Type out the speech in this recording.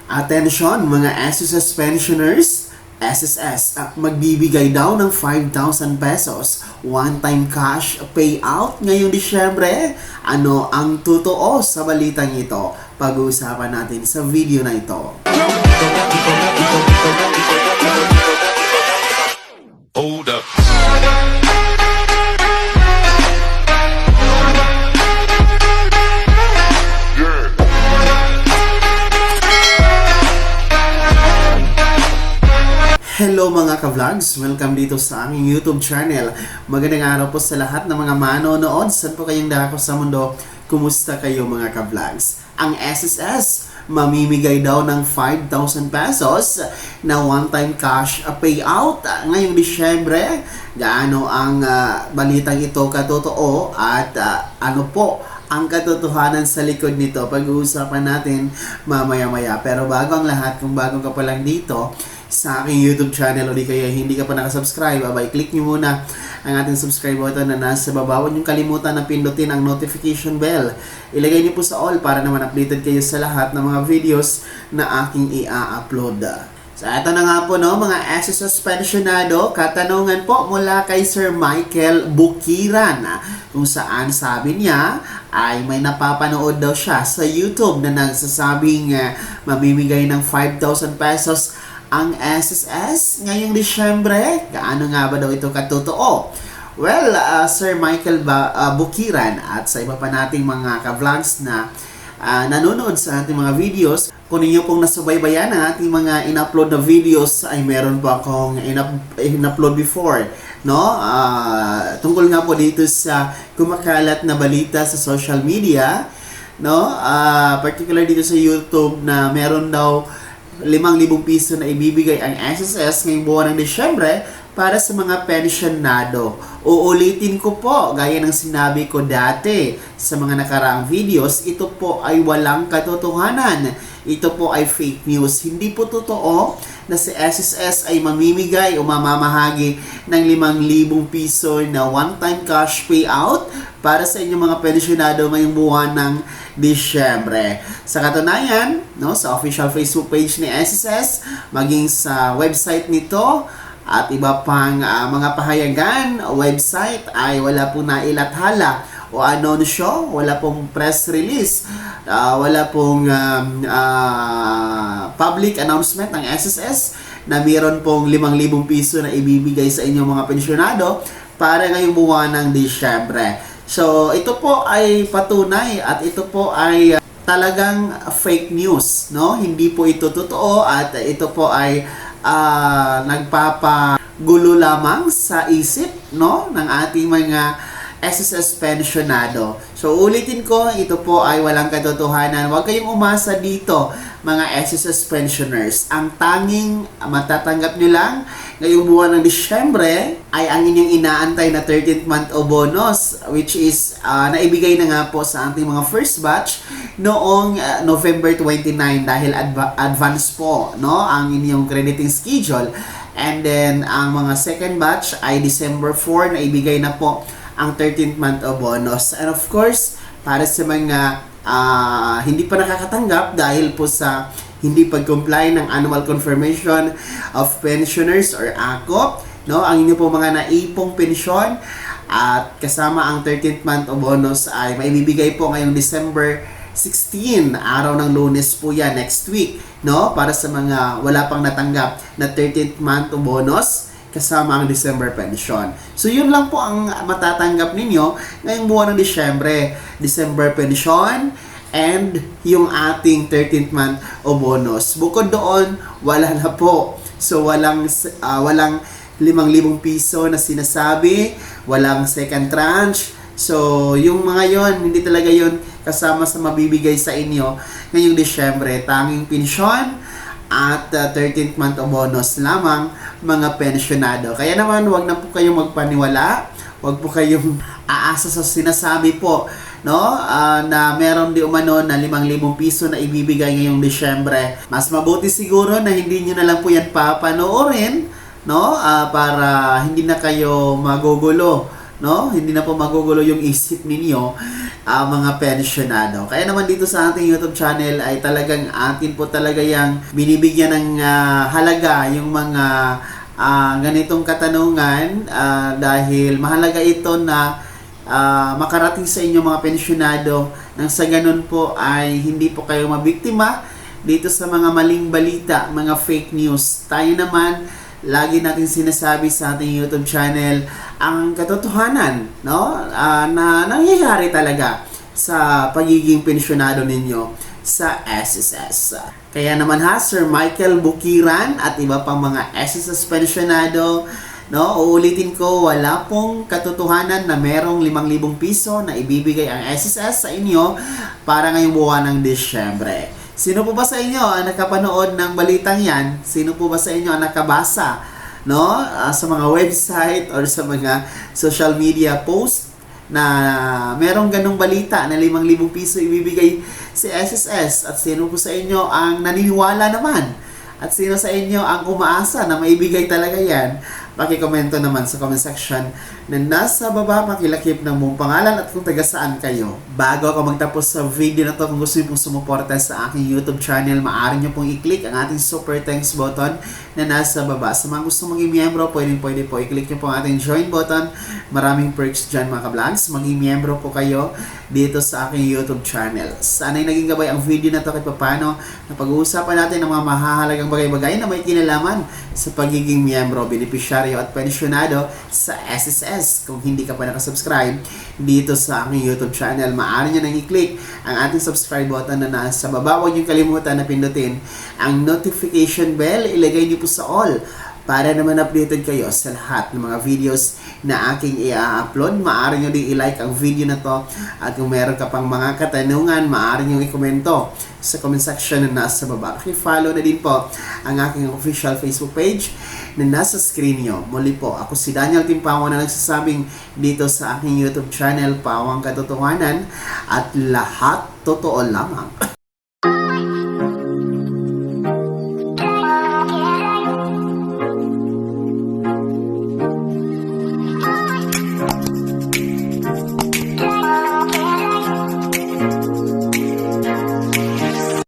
Attention mga SSS pensioners, SSS magbibigay daw ng 5,000 pesos one-time cash payout ngayong Disyembre. Ano ang totoo sa balitang ito? Pag-uusapan natin sa video na ito. Hold up. Hello mga ka-vlogs! Welcome dito sa aming YouTube channel. Magandang araw po sa lahat ng mga manonood. Saan po kayong dako sa mundo? Kumusta kayo mga ka-vlogs? Ang SSS mamimigay daw ng 5,000 pesos na one-time cash payout ngayong Disyembre. Gaano ang balitang ito katotoo at ano po ang katotohanan sa likod nito? Pag-uusapan natin mamaya-maya. Pero bago ang lahat, kung bago ka pa lang dito sa aking YouTube channel o di kaya hindi ka pa nakasubscribe, abay click nyo muna ang ating subscribe button na nasa baba. Huwag nyo kalimutan na pindutin ang notification bell. Ilagay nyo po sa all para naman updated kayo sa lahat ng mga videos na aking i-upload. So ito na nga po mga SSS pensionado, katanungan po mula kay Sir Michael Bukiran, kung saan sabi niya ay may napapanood daw siya sa YouTube na nagsasabing mamimigay ng 5,000 pesos ang SSS ngayong Disyembre. Gaano nga ba daw ito katotoo? Well, Sir Michael Bukiran at sa iba pa nating mga ka-vlogs na nanonood sa ating mga videos, kung ninyo pong nasubaybayan ang ating mga in-upload na videos, ay meron po akong in-upload before, no? Tungkol nga po dito sa kumakalat na balita sa social media, no? Particular dito sa YouTube na meron daw 5,000 piso na ibibigay ang SSS ngayong buwan ng Disyembre para sa mga pensionado. Uulitin ko po, gaya ng sinabi ko dati sa mga nakaraang videos, ito po ay walang katotohanan. Ito po ay fake news. Hindi po totoo na si SSS ay mamimigay o mamamahagi ng 5,000 piso na one-time cash payout para sa inyong mga pensionado ngayong buwan ng Disyembre. Sa katunayan, sa official Facebook page ni SSS, maging sa website nito, at iba pang mga pahayagan, website, ay wala pong nailathala o anunsyo, wala pong press release, wala pong public announcement ng SSS na mayroon pong 5,000 piso na ibibigay sa inyong mga pensyonado para ngayong buwan ng Disyembre. So, ito po ay patunay at ito po ay talagang fake news, no? Hindi po ito totoo at ito po ay nagpapagulo lamang sa isip, no, ng ating mga SSS pensionado. So ulitin ko, ito po ay walang katotohanan. Huwag kayong umasa dito, mga SSS pensioners. Ang tanging matatanggap nyo lang ngayong buwan ng Disyembre ay ang inyong inaantay na 13th month o bonus, which is naibigay na nga po sa ating mga first batch noong November 29 dahil advance po, no, ang inyong crediting schedule. And then ang mga second batch ay December 4 na ibigay na po ang 13th month o bonus. And of course, para sa mga hindi pa nakakatanggap dahil po sa hindi pag-comply ng Annual Confirmation of Pensioners or ACOP, no, ang inyo po mga naipong pensyon at kasama ang 13th month o bonus ay maibibigay po ngayong December 16, araw ng Lunes po yan, next week, no, para sa mga wala pang natanggap na 13th month o bonus kasama ang December pension. So yun lang po ang matatanggap ninyo ngayong buwan ng Disyembre, December pension and yung ating 13th month o bonus. Bukod doon, wala na po. So walang 5,000 piso na sinasabi, walang second tranche. So yung mga yon, hindi talaga yon kasama sa mabibigay sa inyo ngayong Disyembre. Tanging pensyon at 13th month o bonus lamang mga pensionado. Kaya naman, wag na po kayong magpaniwala, wag po kayong aasa sa sinasabi po, no, na meron di umano na 5,000 piso na ibibigay ngayong Disyembre. Mas mabuti siguro na hindi nyo na lang po yan papanoorin, no, para hindi na kayo magugulo no? Hindi na po magugulo yung isip ninyo, mga pensyonado. Kaya naman dito sa ating YouTube channel ay talagang atin po talaga yung binibigyan ng halaga yung mga ganitong katanungan dahil mahalaga ito na makarating sa inyo mga pensyonado nang sa ganun po ay hindi po kayo mabiktima dito sa mga maling balita, mga fake news. Tayo naman, lagi natin sinasabi sa ating YouTube channel ang katotohanan, no? Na nangyayari talaga sa pagiging pensyonado ninyo sa SSS. Kaya naman Sir Michael Bukiran at iba pang mga SSS pensyonado, no, uulitin ko, wala pong katotohanan na merong 5,000 piso na ibibigay ang SSS sa inyo para ngayong buwan ng Disyembre. Sino po ba sa inyo ang nakapanood ng balitang yan? Sino po ba sa inyo ang nakabasa, no, sa mga website or sa mga social media post na merong ganong balita na 5,000 piso ibibigay si SSS? At sino po sa inyo ang naniniwala naman? At sino sa inyo ang umaasa na maibigay talaga yan? Pakikomento naman sa comment section na nasa baba, makilakip ng mong pangalan at kung taga saan kayo. Bago ako magtapos sa video na to, kung gusto niyo pong sumuporta sa aking YouTube channel, maaari niyo pong i-click ang ating super thanks button na nasa baba. Sa mga gusto maging miyembro, pwede po i-click niyo po ang ating join button. Maraming perks dyan mga ka-vlogs. Maging miyembro po kayo dito sa aking YouTube channel. Sana'y naging gabay ang video na to kahit paano na pag-uusapan natin ng mga mahahalagang bagay-bagay na may kinalaman sa pagiging miyembro, beneficiaryo at pensyonado sa SSS. Kung hindi ka pa nakasubscribe dito sa aking YouTube channel, maaari nyo nang i-click ang ating subscribe button na nasa baba. Huwag nyo kalimutan na pindutin ang notification bell. Ilagay nyo po sa all para naman updated kayo sa lahat ng mga videos na aking i-upload. Maaari nyo din i-like ang video na to at kung meron ka pang mga katanungan, maaari nyo i-komento sa comment section na nasa baba. I-follow na din po ang aking official Facebook page na nasa screen nyo. Muli po, ako si Daniel Timpawon na nagsasabing dito sa aking YouTube channel, Pawang Katotohanan, at lahat totoo lamang.